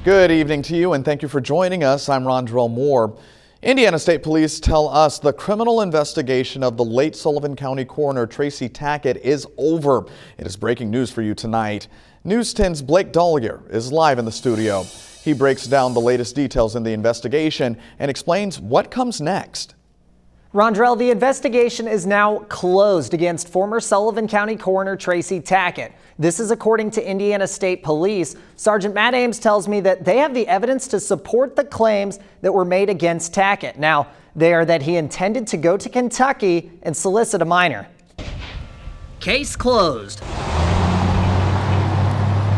Good evening to you and thank you for joining us. I'm Rondrell Moore. Indiana State Police tell us the criminal investigation of the late Sullivan County coroner Tracy Tackett is over. It is breaking news for you tonight. News 10's Blake Dollier is live in the studio. He breaks down the latest details in the investigation and explains what comes next. Rondrell, the investigation is now closed against former Sullivan County coroner Tracy Tackett. This is according to Indiana State Police. Sergeant Matt Ames tells me that they have the evidence to support the claims that were made against Tackett. Now, they are that he intended to go to Kentucky and solicit a minor. Case closed.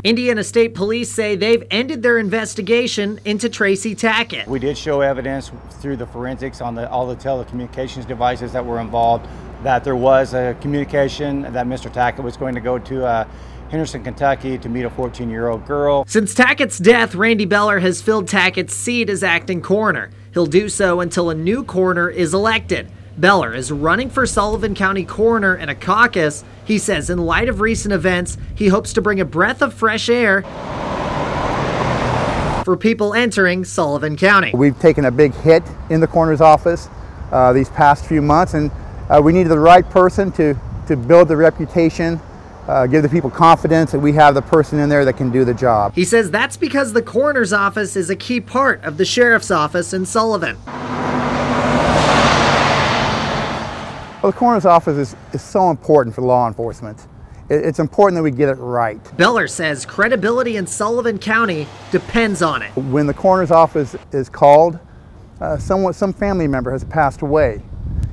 Indiana State Police say they've ended their investigation into Tracy Tackett. We did show evidence through the forensics on all the telecommunications devices that were involved that there was a communication that Mr. Tackett was going to go to Henderson, Kentucky to meet a 14-year-old girl. Since Tackett's death, Randy Beller has filled Tackett's seat as acting coroner. He'll do so until a new coroner is elected. Beller is running for Sullivan County coroner in a caucus. He says in light of recent events, he hopes to bring a breath of fresh air for people entering Sullivan County. We've taken a big hit in the coroner's office these past few months, and we needed the right person to build the reputation, give the people confidence that we have the person in there that can do the job. He says that's because the coroner's office is a key part of the sheriff's office in Sullivan. Well, the coroner's office is so important for law enforcement. It's important that we get it right. Beller says credibility in Sullivan County depends on it. When the coroner's office is called, some family member has passed away.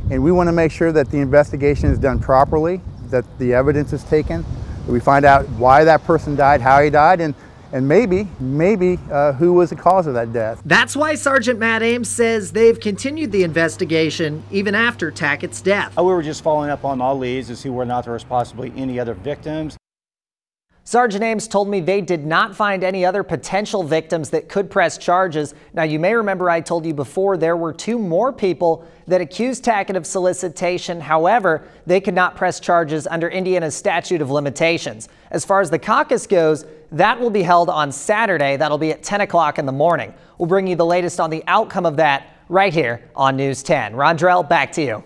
And we want to make sure that the investigation is done properly, that the evidence is taken, that we find out why that person died, how he died, and maybe who was the cause of that death. That's why Sergeant Matt Ames says they've continued the investigation even after Tackett's death. We were just following up on all leads to see whether or not there was possibly any other victims. Sergeant Ames told me they did not find any other potential victims that could press charges. Now, you may remember I told you before there were 2 more people that accused Tackett of solicitation. However, they could not press charges under Indiana's statute of limitations. As far as the caucus goes, that will be held on Saturday. That'll be at 10 o'clock in the morning. We'll bring you the latest on the outcome of that right here on News 10. Rondrell, back to you.